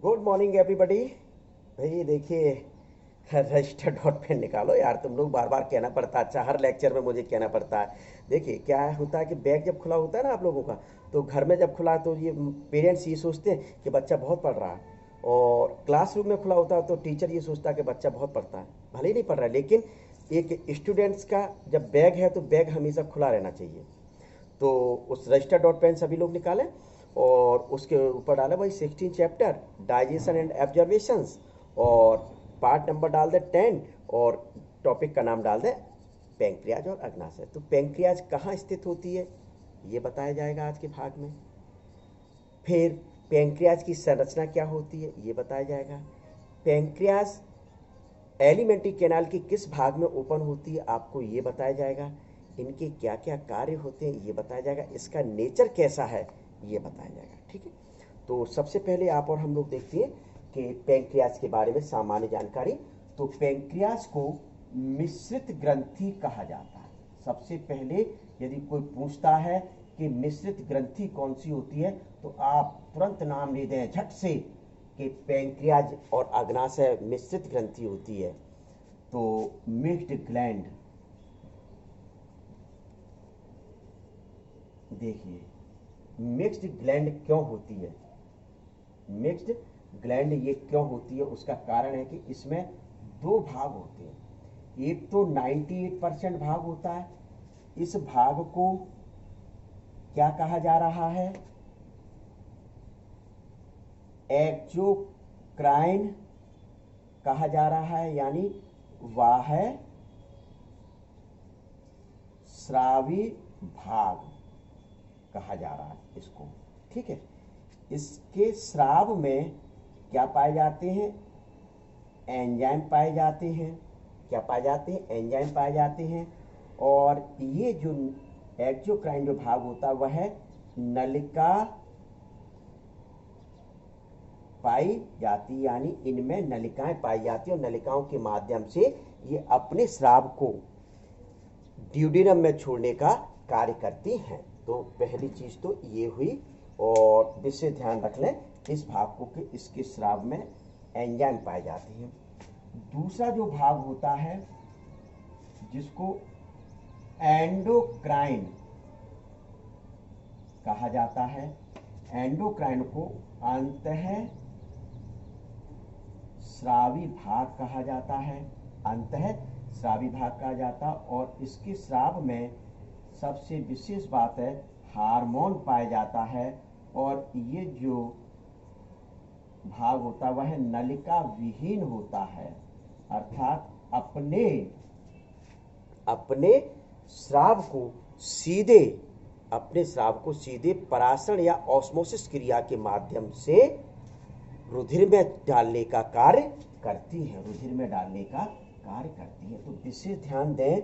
Good morning everybody. भाई देखिए, register dot pen निकालो यार। तुम लोग बार बार कहना पड़ता है, अच्छा हर लेक्चर में मुझे कहना पड़ता है। देखिए क्या होता है कि बैग जब खुला होता है ना आप लोगों का, तो घर में जब खुला तो ये पेरेंट्स ये सोचते हैं कि बच्चा बहुत पढ़ रहा है, और क्लासरूम में खुला होता है तो टीचर ये सोचता है कि बच्चा बहुत पढ़ता है। भले ही नहीं पढ़ रहा है, लेकिन एक स्टूडेंट्स का जब बैग है तो बैग हमेशा खुला रहना चाहिए। तो उस रजिस्टर डॉट पेन सभी लोग निकालें और उसके ऊपर डालें भाई 16 चैप्टर डाइजेशन एंड ऑब्जर्वेशंस, और पार्ट नंबर डाल दें 10, और टॉपिक का नाम डाल दें पैंक्रियाज और अग्नाशय। तो पैंक्रियाज कहाँ स्थित होती है ये बताया जाएगा आज के भाग में। फिर पैंक्रियाज की संरचना क्या होती है ये बताया जाएगा। पैंक्रियाज एलिमेंट्री कैनाल के किस भाग में ओपन होती है आपको ये बताया जाएगा। इनके क्या क्या कार्य होते हैं ये बताया जाएगा। इसका नेचर कैसा है ये बताया जाएगा। ठीक है, तो सबसे पहले आप और हम लोग देखते हैं कि पैंक्रियाज के बारे में सामान्य जानकारी। तो पैंक्रियाज को मिश्रित ग्रंथि कहा जाता है। सबसे पहले यदि कोई पूछता है कि मिश्रित ग्रंथि कौन सी होती है, तो आप तुरंत नाम ले दें झट से कि पैंक्रियाज और अग्नाशय मिश्रित ग्रंथि होती है। तो मिक्स्ड ग्लैंड, देखिए मिक्स्ड ग्लैंड क्यों होती है, मिक्स्ड ग्लैंड ये क्यों होती है, उसका कारण है कि इसमें दो भाग होते हैं। एक तो 98% भाग होता है, इस भाग को क्या कहा जा रहा है, एक्सोक्राइन कहा जा रहा है, यानी वाह स्रावी भाग कहा जा रहा है इसको। ठीक है, इसके स्राव में क्या पाए जाते हैं, एंजाइम पाए जाते हैं। क्या पाए जाते हैं, एंजाइम पाए जाते हैं। और ये जो एक्सोक्राइन जो भाग होता है वह नलिका पाई जाती, यानी इनमें नलिकाएं पाई जाती हैं, और नलिकाओं के माध्यम से ये अपने स्राव को ड्यूडेनम में छोड़ने का कार्य करती हैं। तो पहली चीज तो ये हुई, और विशेष ध्यान रख लें इस भाग को कि इसके स्राव में एंजाइम पाए जाते हैं। दूसरा जो भाग होता है जिसको एंडोक्राइन कहा जाता है, एंडोक्राइन को अंतः स्रावी भाग कहा जाता है, अंतः स्रावी भाग कहा जाता। और इसके स्राव में सबसे विशेष बात है हार्मोन पाया जाता है, और ये जो भाग होता है वह नलिका विहीन होता है, अर्थात अपने अपने स्राव को सीधे अपने स्राव को सीधे परासरण या ऑस्मोसिस क्रिया के माध्यम से रुधिर में डालने का कार्य करती है, रुधिर में डालने का कार्य करती है। तो विशेष ध्यान दें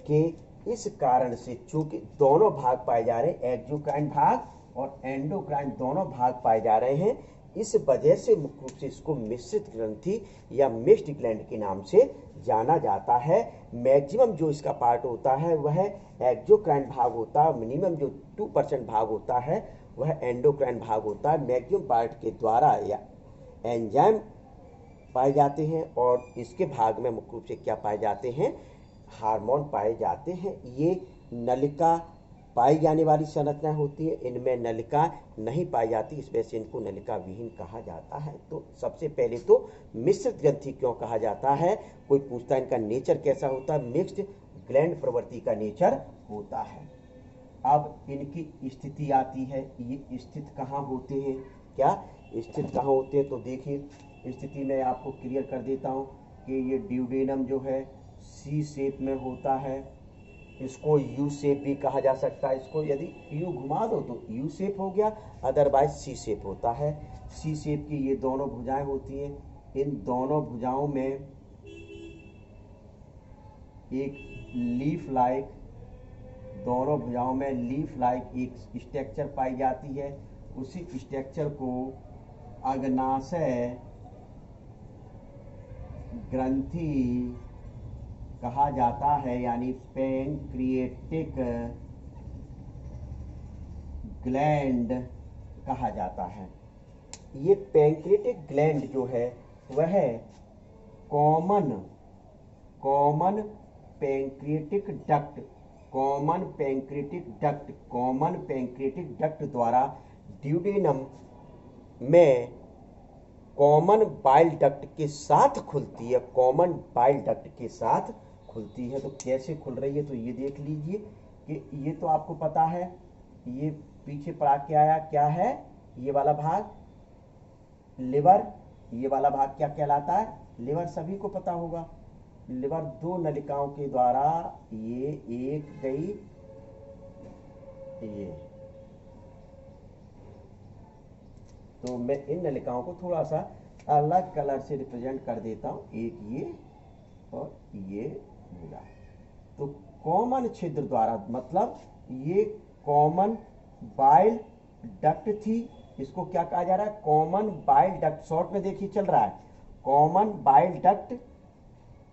कि इस कारण से चूंकि दोनों भाग पाए जा रहे हैं, एक्सोक्राइन भाग और एंडोक्राइन दोनों भाग पाए जा रहे हैं, इस वजह से मुख्य रूप से इसको मिश्रित ग्रंथि या मिक्स्ड ग्लैंड के नाम से जाना जाता है। मैक्सिमम जो इसका पार्ट होता है वह एक्सोक्राइन भाग होता है, मिनिमम जो 2% भाग होता है वह एंडोक्राइन भाग होता है। मैक्सिमम पार्ट के द्वारा या एंजाइम पाए जाते हैं, और इसके भाग में मुख्य रूप से क्या पाए जाते हैं, हार्मोन पाए जाते हैं। ये नलिका पाई जाने वाली संरचना होती है, इनमें नलिका नहीं पाई जाती, इस वजह से इनको नलिका विहीन कहा जाता है। तो सबसे पहले तो मिश्रित ग्रंथि क्यों कहा जाता है, कोई पूछता है इनका नेचर कैसा होता है, मिक्स्ड ग्लैंड प्रवृत्ति का नेचर होता है। अब इनकी स्थिति आती है, ये स्थित कहाँ होते हैं, क्या स्थित कहाँ होते हैं। तो देखिए स्थिति में आपको क्लियर कर देता हूँ कि ये ड्यूडेनम जो है सी शेप में होता है, इसको यू शेप भी कहा जा सकता है। इसको यदि यू घुमा दो तो यू शेप हो गया, अदरवाइज सी शेप होता है। सी शेप की ये दोनों भुजाएं होती हैं, इन दोनों भुजाओं में एक लीफ लाइक, दोनों भुजाओं में लीफ लाइक एक स्ट्रक्चर पाई जाती है। उसी स्ट्रक्चर को अग्नाशय ग्रंथि कहा जाता है, यानी पैंक्रिएटिक ग्लैंड कहा जाता है। ये पैंक्रियाटिक ग्लैंड जो है वह common pancreatic duct common pancreatic duct द्वारा ड्यूडेनम में कॉमन बाइल डक्ट के साथ खुलती है, कॉमन बाइल डक्ट के साथ खुलती है। तो कैसे खुल रही है तो ये देख लीजिए कि ये तो आपको पता है, ये पीछे पड़ा के आया क्या है, ये वाला भाग लिवर, ये वाला भाग क्या कहलाता है, लिवर, सभी को पता होगा। लिवर दो नलिकाओं के द्वारा, ये एक गई, ये, तो मैं इन नलिकाओं को थोड़ा सा अलग कलर से रिप्रेजेंट कर देता हूं, एक ये और ये मिला। तो कॉमन छिद्र द्वारा, मतलब ये कॉमन बाइल डक्ट थी, इसको क्या कहा जा रहा है, कॉमन बाइल डक्ट, शॉर्ट में देखिए चल रहा है कॉमन बाइल डक्ट,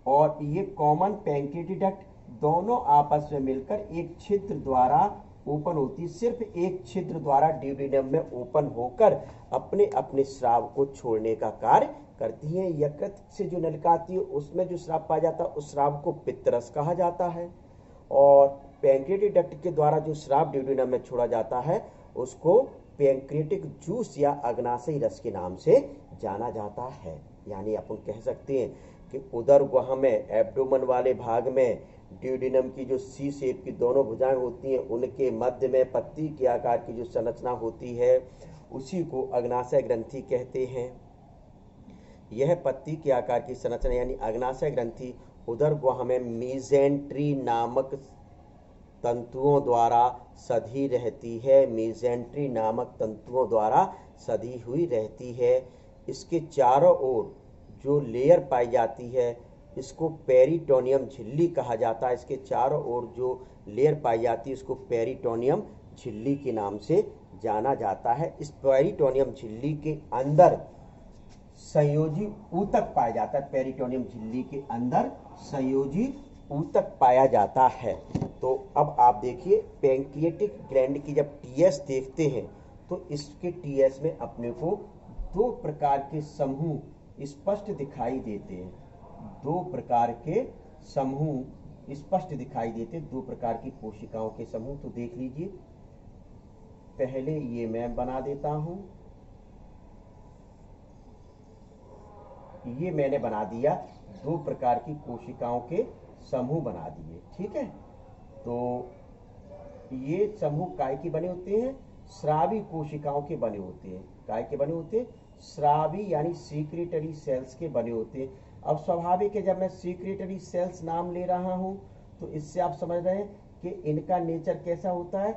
और ये कॉमन पैंक्रियाटिक डक्ट दोनों आपस में मिलकर एक छिद्र द्वारा ओपन होती है। सिर्फ एक छिद्र द्वारा ड्यूडेनम में ओपन होकर अपने अपने स्राव को छोड़ने का कार्य करती है। यकृत से जो नलिका आती है उसमें जो स्राव पाया जाता है उस स्राव को पित्तरस कहा जाता है, और पैंक्रियाटिक डक्ट के द्वारा जो स्राव ड्यूडेनम में छोड़ा जाता है उसको पैंक्रियाटिक जूस या अग्नाशयी रस के नाम से जाना जाता है। यानी अपन कह सकते हैं कि उदर गुहा में, एब्डोमेन वाले भाग में ड्यूडेनम की जो सी शेप की दोनों भुजाएं होती हैं, उनके मध्य में पत्ती के आकार की जो संरचना होती है उसी को अग्नाशय ग्रंथि कहते हैं। यह पत्ती के आकार की संरचना यानी अग्नाशय ग्रंथि उदर गुहा में मीजेंट्री नामक तंतुओं द्वारा सधी रहती है, मीजेंट्री नामक तंतुओं द्वारा सधी हुई रहती है। इसके चारों ओर जो लेयर पाई जाती है इसको पेरिटोनियम झिल्ली कहा जाता है। इसके चारों ओर जो लेयर पाई जाती है इसको पेरिटोनियम झिल्ली के नाम से जाना जाता है। इस पेरिटोनियम झिल्ली के अंदर संयोजी ऊतक पाया जाता है, पेरिटोनियम झिल्ली के अंदर संयोजी ऊतक पाया जाता है। तो अब आप देखिए पैंक्रियाटिक ग्लैंड की जब टीएस देखते हैं तो इसके टीएस में अपने को दो प्रकार के समूह स्पष्ट दिखाई देते हैं, दो प्रकार के समूह स्पष्ट दिखाई देते, दो प्रकार की कोशिकाओं के समूह। तो देख लीजिए, पहले ये मैं बना देता हूं, ये मैंने बना दिया, दो प्रकार की कोशिकाओं के समूह बना दिए, ठीक है। तो ये समूह काय के बने होते हैं, स्रावी कोशिकाओं के बने होते हैं। काय के बने होते हैं, स्रावी यानी सीक्रेटरी सेल्स के बने होते हैं। अब स्वाभाविक है, जब मैं सीक्रेटरी सेल्स नाम ले रहा हूं तो इससे आप समझ रहे हैं कि इनका नेचर कैसा होता है,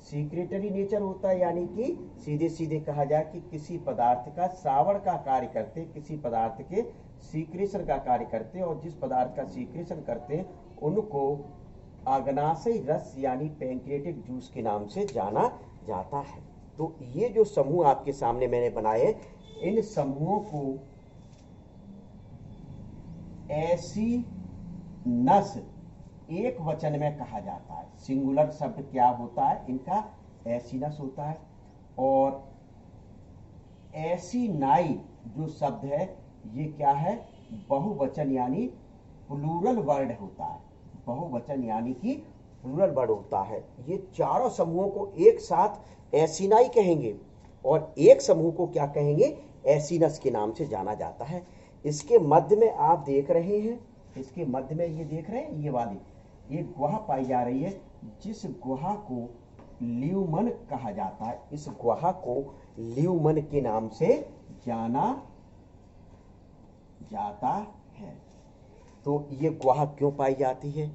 सीक्रेटरी नेचर होता है, यानी कि सीधे सीधे कहा जाए कि किसी पदार्थ का श्रावण का कार्य करते, किसी पदार्थ के सीक्रेशन का कार्य करते, और जिस पदार्थ का सीक्रेशन करते हैं उनको अग्नाशयी रस यानी पैंक्रियाटिक जूस के नाम से जाना जाता है। तो ये जो समूह आपके सामने मैंने बनाए, इन समूहों को ऐसी नस एक वचन में कहा जाता है। सिंगुलर शब्द क्या होता है इनका, एसिनस होता है। और एसिनाई जो शब्द है ये क्या है, बहुवचन यानी प्लूरल वर्ड होता है, बहुवचन यानी कि प्लूरल वर्ड होता है। ये चारों समूहों को एक साथ एसिनाई कहेंगे और एक समूह को क्या कहेंगे, एसिनस के नाम से जाना जाता है। इसके मध्य में आप देख रहे हैं, इसके मध्य में ये देख रहे हैं, ये वाली एक गुहा पाई जा रही है, जिस गुहा को ल्यूमन कहा जाता है। इस गुहा को ल्यूमन के नाम से जाना जाता है। तो ये गुहा क्यों पाई जाती है,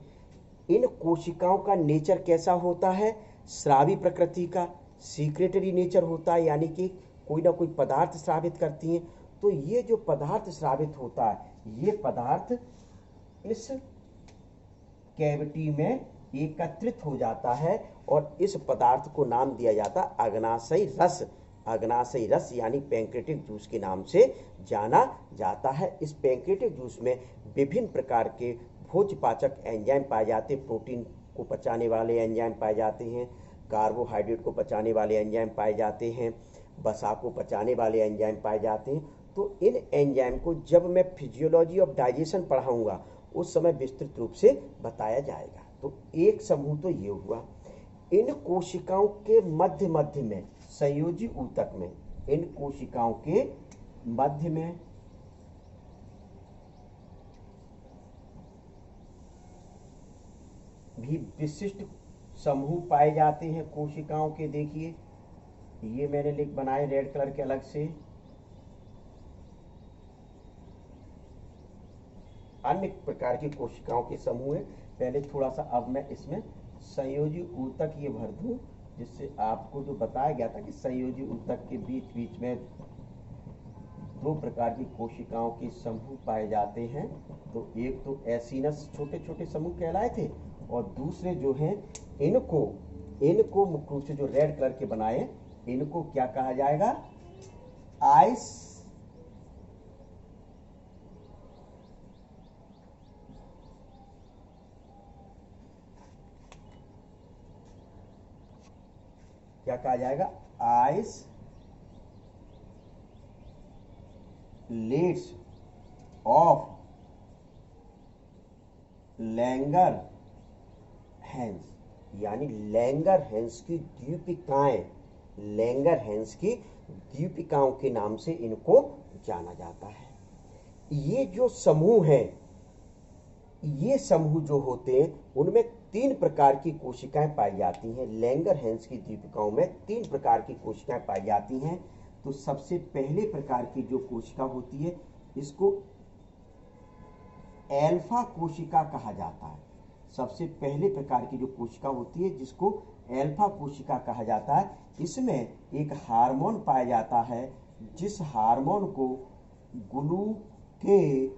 इन कोशिकाओं का नेचर कैसा होता है, स्रावी प्रकृति का, सीक्रेटरी नेचर होता है, यानी कि कोई ना कोई पदार्थ स्रावित करती हैं। तो ये जो पदार्थ स्रावित होता है, ये पदार्थ इस कैविटी में एकत्रित हो जाता है और इस पदार्थ को नाम दिया जाता है अग्नाशयी रस। अग्नाशयी रस यानी पैंक्रियाटिक जूस के नाम से जाना जाता है। इस पैंक्रियाटिक जूस में विभिन्न प्रकार के भोज्यपाचक एंजाइम पाए जाते हैं, प्रोटीन को पचाने वाले एंजाइम पाए जाते हैं, कार्बोहाइड्रेट को पचाने वाले एंजाइम पाए जाते हैं, वसा को पचाने वाले एंजाइम पाए जाते हैं। तो इन एंजाइम को जब मैं फिजियोलॉजी ऑफ डाइजेशन पढ़ाऊंगा उस समय विस्तृत रूप से बताया जाएगा। तो एक समूह तो ये हुआ। इन कोशिकाओं के मध्य मध्य में संयोजी ऊतक में, इन कोशिकाओं के मध्य में भी विशिष्ट समूह पाए जाते हैं कोशिकाओं के। देखिए ये मैंने लिख बनाए रेड कलर के अलग से। अन्य प्रकार की कोशिकाओं के समूह है। पहले थोड़ा सा अब मैं इसमें संयोजी ऊतक ये भर दूं, जिससे आपको जो बताया गया था कि संयोजी ऊतक के बीच बीच में दो प्रकार की कोशिकाओं के समूह पाए जाते हैं। तो एक तो एसिनस छोटे छोटे समूह कहलाए थे, और दूसरे जो हैं इनको मुख्य रूप से जो रेड कलर के बनाए, इनको क्या कहा जाएगा? आइस क्या कहा जाएगा? आइसलेट्स ऑफ लैंगरहैंस, यानी लैंगरहैंस की द्वीपिकाएं, लैंगरहैंस की द्वीपिकाओं के नाम से इनको जाना जाता है। ये जो समूह है, ये समूह जो होते हैं उनमें 3 प्रकार की कोशिकाएं पाई जाती हैं। लैंगरहैंस की द्वीपिकाओं में 3 प्रकार की कोशिकाएं पाई जाती हैं। तो सबसे पहले प्रकार की जो कोशिका होती है इसको एल्फा कोशिका कहा जाता है। सबसे पहले प्रकार की जो कोशिका होती है जिसको एल्फा कोशिका कहा जाता है, इसमें एक हार्मोन पाया जाता है जिस हार्मोन को ग्लूकेगॉन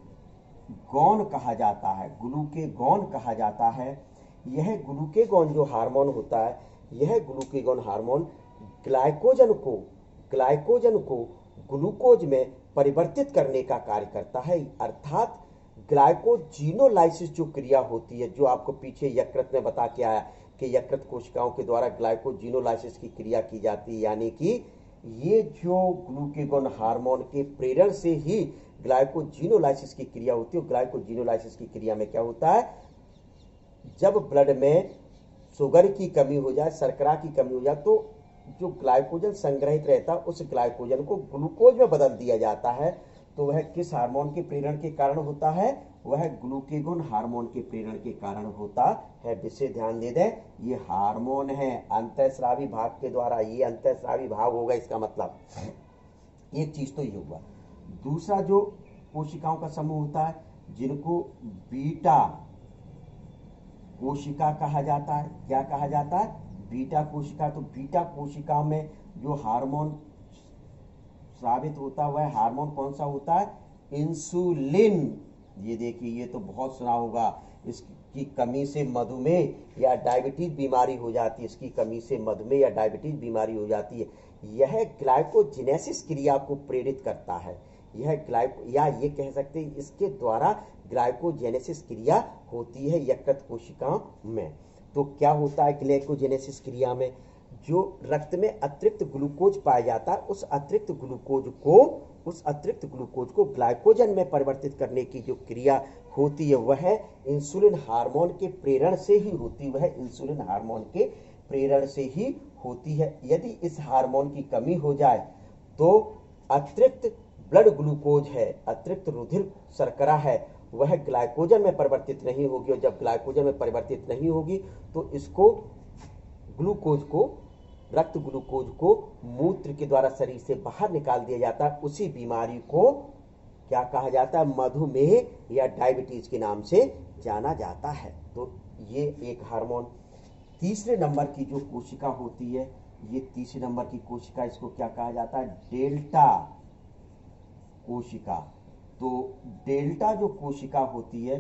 कहा जाता है। ग्लूकेगॉन कहा जाता है। यह ग्लूकेगॉन जो हार्मोन होता है, यह ग्लूकेगॉन हार्मोन ग्लाइकोजन को ग्लूकोज में परिवर्तित करने का कार्य करता है। अर्थात ग्लाइकोजिनोलाइसिस जो क्रिया होती है, जो आपको पीछे यकृत में बता के आया कि यकृत कोशिकाओं के द्वारा ग्लाइकोजिनोलाइसिस की क्रिया की जाती है, यानी कि ये जो ग्लूकेगॉन हार्मोन के प्रेरण से ही ग्लाइकोजिनोलाइसिस की क्रिया होती है। ग्लाइकोजिनोलाइसिस की क्रिया में क्या होता है? जब ब्लड में शुगर की कमी हो जाए, शर्करा की कमी हो जाए, तो जो ग्लाइकोजन संग्रहित रहता है उस ग्लाइकोजन को ग्लूकोज में बदल दिया जाता है। तो वह किस हार्मोन के प्रेरण के कारण होता है? वह ग्लूकेगॉन हार्मोन के प्रेरण के कारण होता है। विशेष ध्यान दे दें, ये हार्मोन है अंतःस्रावी भाग के द्वारा, ये अंतःस्रावी भाग होगा इसका मतलब। एक चीज तो ये हुआ। दूसरा जो कोशिकाओं का समूह होता है जिनको बीटा कोशिका कहा जाता है। क्या कहा जाता है? बीटा कोशिका। तो बीटा कोशिका में जो हार्मोन स्रावित होता है वह हार्मोन कौन सा होता है? इंसुलिन। ये देखिए, ये तो बहुत सुना होगा, इसकी कमी से मधुमेह या डायबिटीज बीमारी हो जाती है। इसकी कमी से मधुमेह या डायबिटीज बीमारी हो जाती है। यह ग्लाइकोजेनेसिस क्रिया को प्रेरित करता है। यह या ये कह सकते हैं इसके द्वारा ग्लाइकोजेनेसिस क्रिया होती है यकृत कोशिकाओं में। तो क्या होता है ग्लाइकोजेनेसिस क्रिया में? जो रक्त में अतिरिक्त ग्लूकोज पाया जाता है, उस अतिरिक्त ग्लूकोज को ग्लाइकोजन में परिवर्तित करने की जो क्रिया होती है वह इंसुलिन हार्मोन के प्रेरण से ही होती है। वह इंसुलिन हार्मोन के प्रेरण से ही होती है। यदि इस हार्मोन की कमी हो जाए तो अतिरिक्त ब्लड ग्लूकोज है, अतिरिक्त रुधिर शर्करा है, वह ग्लाइकोजन में परिवर्तित नहीं होगी। और जब ग्लाइकोजन में परिवर्तित नहीं होगी तो इसको रक्त ग्लूकोज को मूत्र के द्वारा शरीर से बाहर निकाल दिया जाता है। उसी बीमारी को क्या कहा जाता है? मधुमेह या डायबिटीज के नाम से जाना जाता है। तो ये एक हार्मोन। तीसरे नंबर की जो कोशिका होती है, ये तीसरे नंबर की कोशिका, इसको क्या कहा जाता है? डेल्टा कोशिका। तो डेल्टा जो कोशिका होती है,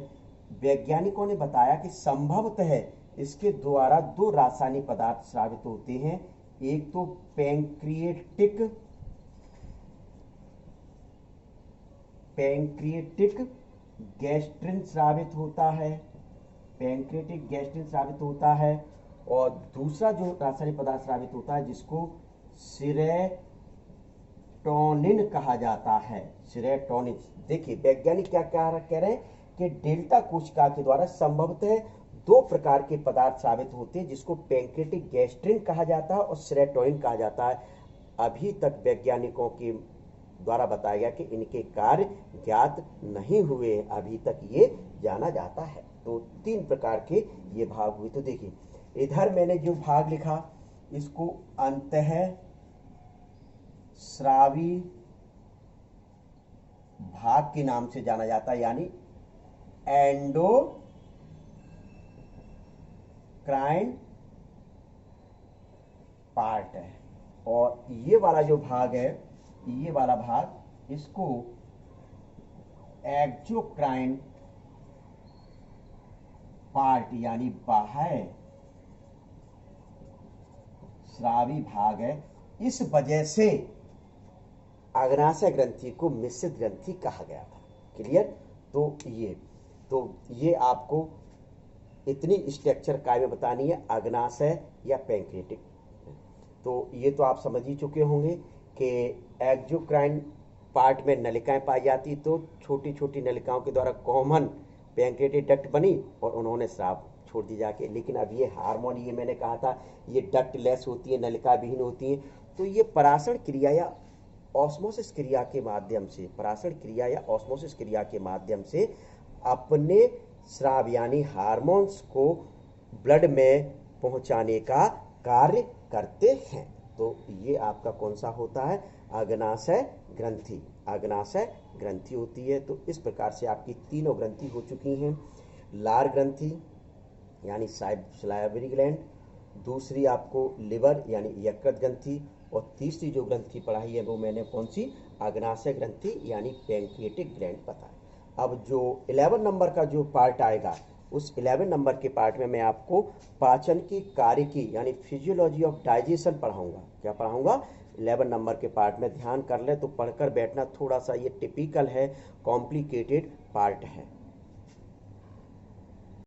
वैज्ञानिकों ने बताया कि संभवतः इसके द्वारा 2 रासायनिक पदार्थ स्रावित होते हैं। एक तो पैंक्रिएटिक गैस्ट्रिन स्रावित होता है। पैंक्रिएटिक गैस्ट्रिन स्रावित होता है। और दूसरा जो रासायनिक पदार्थ स्रावित होता है जिसको सेरोटोनिन कहा जाता है। सेरोटोनिन, देखिए वैज्ञानिक क्या कह रहे हैं कि डेल्टा कोशिका के द्वारा संभवतः दो प्रकार के पदार्थ साबित होते हैं, जिसको पैंक्रियाटिक गैस्ट्रिन कहा जाता है और सेरोटोनिन कहा जाता है। अभी तक वैज्ञानिकों के द्वारा बताया गया कि इनके कार्य ज्ञात नहीं हुए, अभी तक ये जाना जाता है। तो तीन प्रकार के ये भाग हुए। तो देखिए इधर मैंने जो भाग लिखा इसको अंतः स्रावी भाग के नाम से जाना जाता है, यानी एंडोक्राइन पार्ट है। और ये वाला जो भाग है, ये वाला भाग इसको एक्सोक्राइन पार्ट यानी बाह्य स्रावी भाग है। इस वजह से अग्नाशय ग्रंथि को मिश्रित ग्रंथि कहा गया था। क्लियर? तो ये आपको इतनी स्ट्रक्चर काय में बतानी है, अग्नाशय या पैंक्रियाटिक। तो ये तो आप समझ ही चुके होंगे कि एक्सोक्राइन पार्ट में नलिकाएं पाई जाती, तो छोटी छोटी नलिकाओं के द्वारा कॉमन पैंक्रियाटिक डक्ट बनी और उन्होंने स्राव छोड़ दी जाके। लेकिन अब ये हार्मोन, ये मैंने कहा था ये डक्ट लेस होती है, नलिका विहीन होती है, तो ये परासरण क्रिया या ऑस्मोसिस क्रिया के माध्यम से, परासरण क्रिया या ऑस्मोसिस क्रिया के माध्यम से अपने स्राव यानी हार्मोन्स को ब्लड में पहुंचाने का कार्य करते हैं। तो ये आपका कौन सा होता है? अग्नाशय ग्रंथि। अग्नाशय ग्रंथि होती है। तो इस प्रकार से आपकी तीनों ग्रंथि हो चुकी हैं। लार ग्रंथि यानी साइबरी ग्लैंड, दूसरी आपको लिवर यानी यकृत ग्रंथि, और तीसरी जो ग्रंथि पढ़ाई है वो मैंने कौन सी? अग्नाशय ग्रंथि यानी पैंक्रियाटिक ग्लैंड बताया। अब जो 11 नंबर का जो पार्ट आएगा, उस 11 नंबर के पार्ट में मैं आपको पाचन की कार्य की यानी फिजियोलॉजी ऑफ डाइजेशन पढ़ाऊंगा। क्या पढ़ाऊंगा? 11 नंबर के पार्ट में ध्यान कर ले तो पढ़कर बैठना, थोड़ा सा ये टिपिकल है, कॉम्प्लिकेटेड पार्ट है।